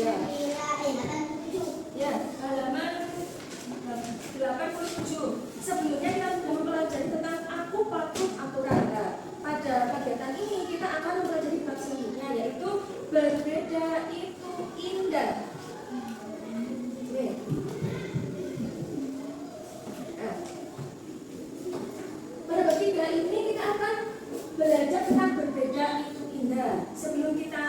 Ya, halaman 87. Sebelumnya kita sudah mempelajari tentang aku patuh aturan. Nah, pada kegiatan ini kita akan mempelajari bab selanjutnya, yaitu berbeda itu indah. Oke. Nah, pada bab 3 ini kita akan belajar tentang berbeda itu indah. Sebelum kita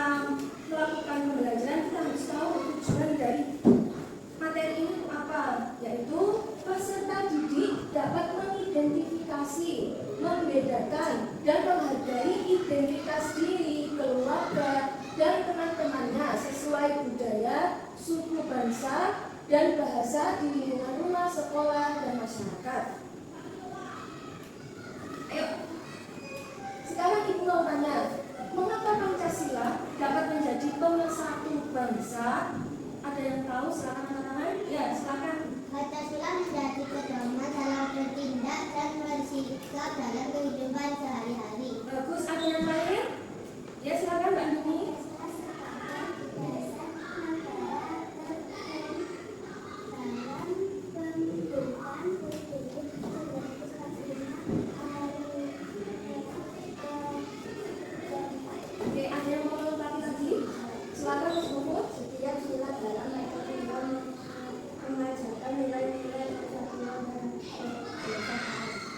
melakukan pembelajaran, kita harus tahu tujuan dari materi ini itu apa, yaitu peserta didik dapat mengidentifikasi, membedakan, dan menghargai identitas diri, keluarga, dan teman-temannya sesuai budaya, suku bangsa, dan bahasa di lingkungan rumah, sekolah, dan masyarakat. Ayo, sekarang ibu mau tanya, mengapa Pancasila dapat menjadi pemersatu bangsa? Ada yang tahu? Silakan teman-teman. Ya, silakan. Pancasila menjadi pedoman dalam bertindak dan bersikap dalam kehidupan sehari-hari. Bagus. Ada yang lain? Ya, silakan Mbak Nuni. Oke, ada yang mau melengkapi lagi? Silakan Mas Bumut. Setiap sila dalam kehidupan mengajarkan nilai-nilai persatuan dan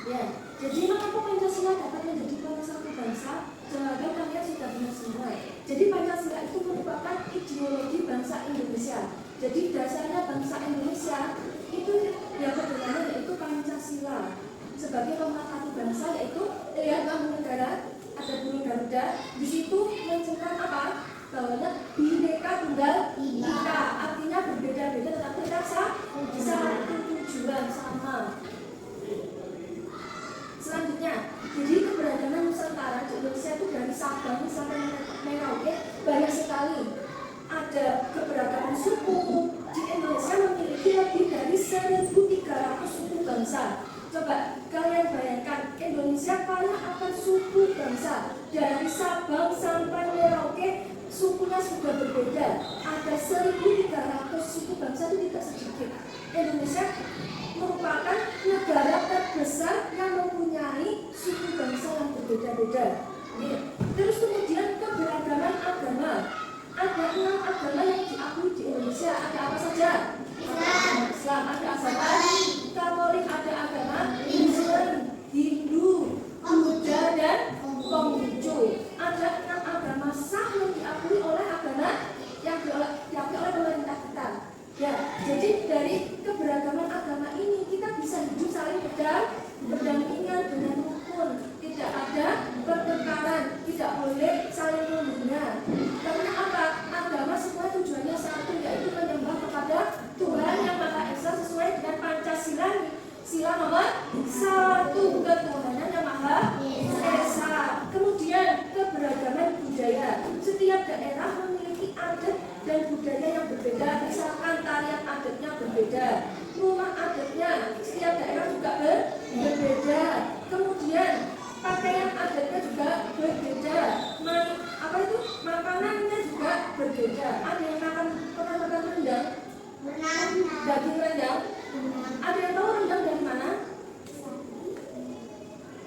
Ya, jadi mengapa Pancasila dapat menjadi pemersatu bangsa? Jawaban kalian sudah benar semua. Jadi Pancasila itu merupakan ideologi bangsa Indonesia. Jadi dasarnya bangsa Indonesia itu yang pertama yaitu Pancasila. Sebagai pemersatu bangsa yaitu lihat lambang negara, ada burung Garuda. Di situ menceritakan apa? Bahwa Bhinneka Tunggal Ika, artinya berbeda-beda tetapi kita satu tujuan sama. Selanjutnya, jadi keberagaman Nusantara di Indonesia itu dari Sabang sampai Merauke banyak sekali. Ada keberagaman suku. Di Indonesia memiliki lebih dari 1.300 suku bangsa. Coba kalian bayangkan, Indonesia kaya akan suku bangsa. Dari Sabang sampai Merauke sukunya sudah berbeda. Ada 1.300 suku bangsa, itu tidak sedikit. Indonesia merupakan negara terbesar yang mempunyai suku bangsa yang berbeda-beda. Terus kemudian keberagaman agama. Ada 6 agama yang diakui di Indonesia. Ada apa saja? Islam, ada agama Katolik, ada agama Kristen, Hindu, Buddha, dan Konghucu. Ada 6 agama sah yang diakui oleh agama yang diakui oleh pemerintah kita. Ya, jadi dari keberagaman agama ini kita bisa hidup saling berdampingan dengan rukun, tidak ada pertengkaran, tidak boleh saling menghina. Karena apa? Agama semua tujuannya satu, yaitu menyembah kepada Tuhan yang Maha Esa sesuai dengan Pancasila. Sila nomor 1, ketuhanan yang Maha Esa. Kemudian keberagaman budaya. Setiap daerah memiliki adat dan budaya yang berbeda. Misalkan tarian adatnya berbeda, rumah adatnya setiap daerah juga berbeda. Kemudian pakaian adatnya juga berbeda. Makanannya juga berbeda. Ada yang pernah makan rendang? Daging rendang? Ada yang tahu rendang dari mana?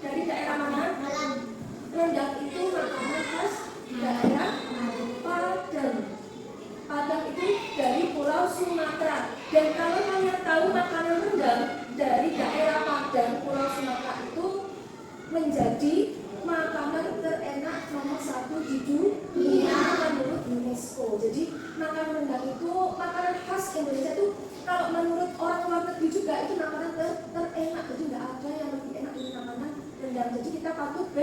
Dari daerah mana? Rendang itu makanan khas daerah Padang. Padang itu dari Pulau Sumatera. Dan kalau kalian tahu makanan rendang dari daerah Padang, Pulau Sumatera itu menjadi makanan terenak nomor 1 di dunia menurut UNESCO. Jadi makanan rendang itu makanan khas Indonesia itu kalau menurut orang luar negeri juga itu makanan terenak. Jadi tidak ada yang lebih enak dari makanan rendang. Jadi kita patut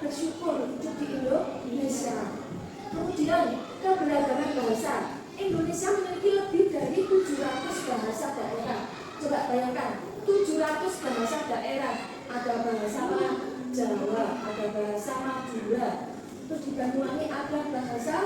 bersyukur hidup di Indonesia. Kemudian keberagaman bahasa. Indonesia memiliki lebih dari 700 bahasa daerah. Coba bayangkan, 700 bahasa daerah. Ada bahasa Jawa, ada bahasa Madura. Terus di Banyuwangi ada bahasa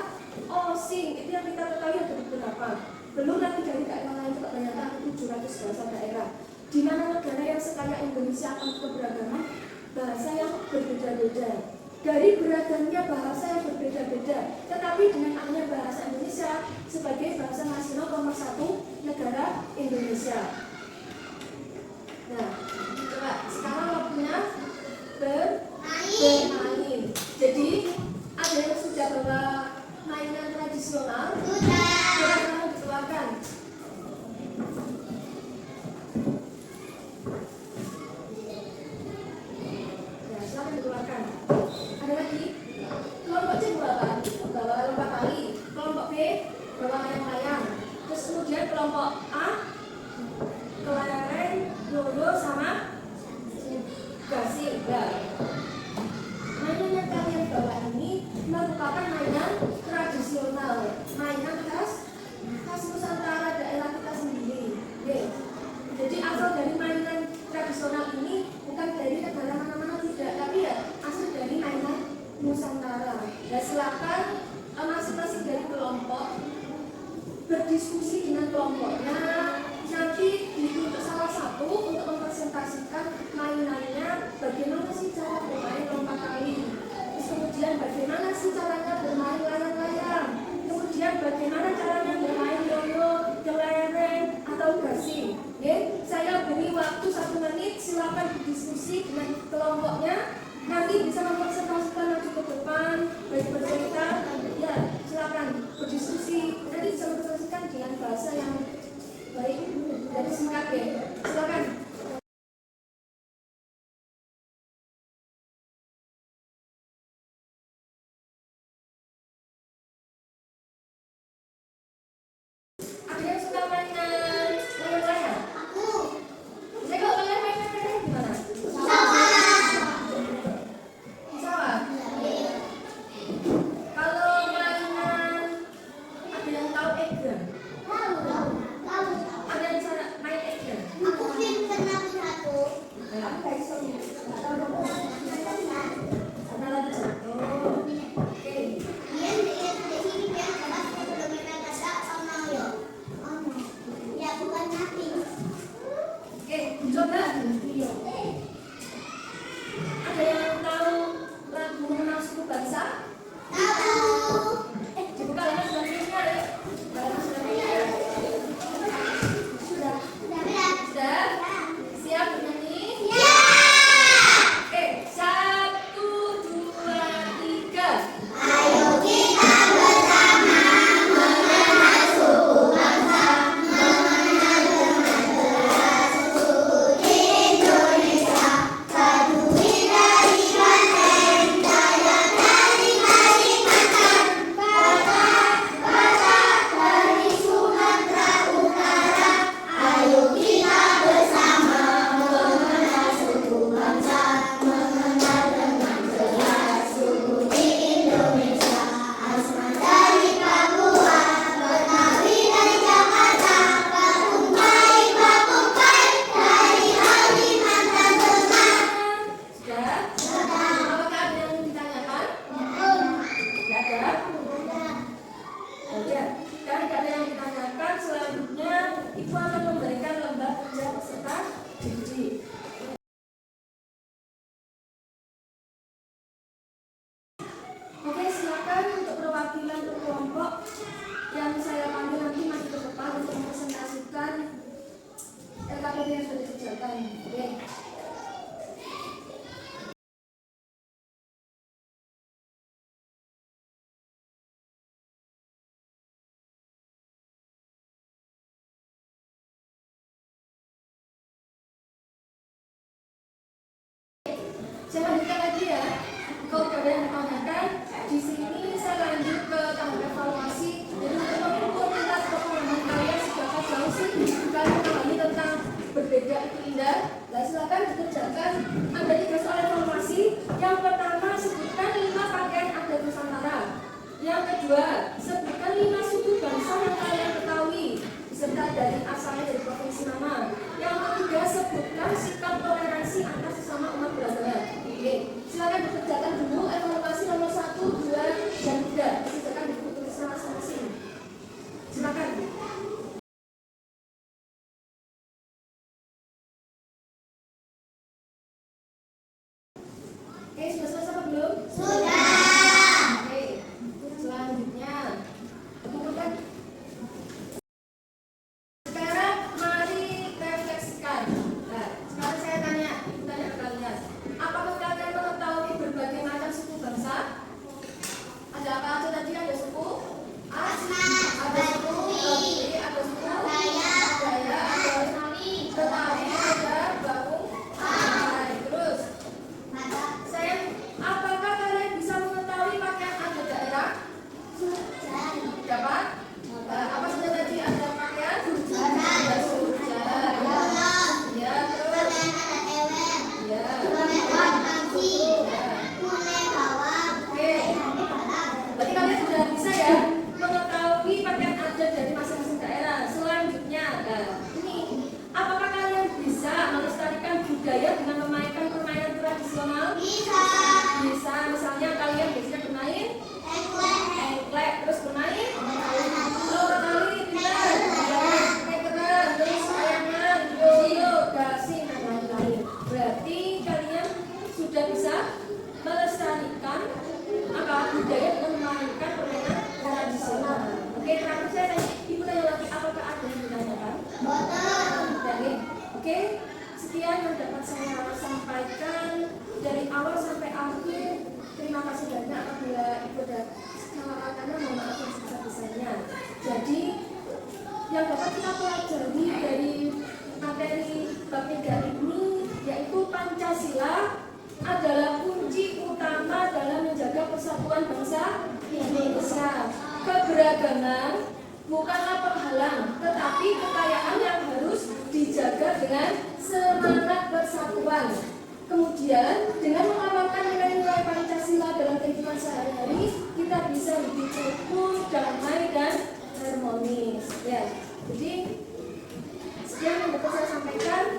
Osing. Itu yang kita ketahui ada beberapa. Belum lagi dari daerah lain, coba bayangkan 700 bahasa daerah. Di mana negara yang sekaya Indonesia akan keberagaman bahasa yang berbeda-beda. dari beragamnya bahasa yang berbeda-beda, tetapi dengan adanya bahasa Indonesia sebagai bahasa nasional nomor 1 negara Indonesia. Nah, coba sekarang waktunya bermain. Jadi ada yang sudah bawa mainan tradisional? Silakan dikeluarkan. Ya, silakan dikeluarkan. Ada lagi? Kelompok C bawa lompat tali. Kelompok B bawa layang-layang. Terus kemudian kelompok A kelereng, yoyo sama gasing. Mainan yang kalian bawa ini merupakan mainan tradisional, mainan khas Nusantara daerah kita sendiri. Jadi asal dari mainan tradisional ini bukan dari negara mana-mana, tidak, tapi ya asal dari mainan Nusantara. Dan silakan masing-masing dari kelompok berdiskusi dengan kelompoknya. Nanti ditunjuk salah satu untuk mempresentasikan mainannya, bagaimana sih cara bermain lompat tali, terus kemudian bagaimana sih caranya bermain layang-layang, kemudian bagaimana caranya bermain yoyo, kelereng atau gasing. Saya beri waktu 1 menit, silakan berdiskusi dengan kelompoknya. Nanti bisa mempresentasikan nanti ke depan, baik bercerita, ya silakan berdiskusi. Nanti bisa mempresentasikan dengan bahasa yang baik, jadi singkat ya. Silakan. Ada yang suka mainan layang-layang? Saya kalau kalian mainan layang gimana? Di sawah? Kalau mainan, ada yang tahu egrang? Ada yang cara main egrang? Pernah lagi jatuh. Oke. Oke, coba. Ada yang tahu lagu mengenal suku bangsa? Dibuka lagi selanjutnya ya. Sudah. Sudah? Siap bernyanyi? Oke, 1, 2, 3. Sudah? Apakah ada yang ditanyakan? Tidak ada? Oke, karena tidak ada yang ditanyakan, selanjutnya Ibu akan memberikan lembar kerja peserta didik. Oke, silakan untuk perwakilan kelompok yang saya panggil nanti maju ke depan untuk mempresentasikan LKPD yang sudah dikerjakan. Oke. Saya lanjutkan lagi ya. Kalau ada yang ditanyakan, di sini saya lanjut ke tahap evaluasi. Jadi untuk mengukur tingkat pemahaman kalian seberapa jauh sih kalian memahami tentang berbeda itu indah. Nah, silakan dikerjakan. Ada 3 soal evaluasi. Yang pertama, sebutkan 5 pakaian adat Nusantara. Yang kedua, sebutkan 5 suku bangsa yang kalian ketahui beserta dari asalnya dari provinsi mana. Yang ketiga, sebutkan sikap toleransi antar sesama umat beragama. Oke, silakan dikerjakan dulu evaluasi nomor 1, 2, dan 3. Silakan ditulis masing-masing. Silakan. Oke, sudah selesai. awal sampai akhir. Terima kasih banyak apabila Ibu dan karena mohon maaf yang sebesar-besarnya. Jadi yang dapat kita pelajari dari materi bab 3 ini yaitu Pancasila adalah kunci utama dalam menjaga persatuan bangsa Indonesia. Keberagaman bukanlah penghalang, tetapi kekayaan yang harus dijaga dengan semangat persatuan. Kemudian dengan mengamalkan nilai-nilai Pancasila dalam kehidupan sehari-hari, kita bisa hidup rukun, damai dan harmonis. Ya, jadi sekian yang dapat saya sampaikan.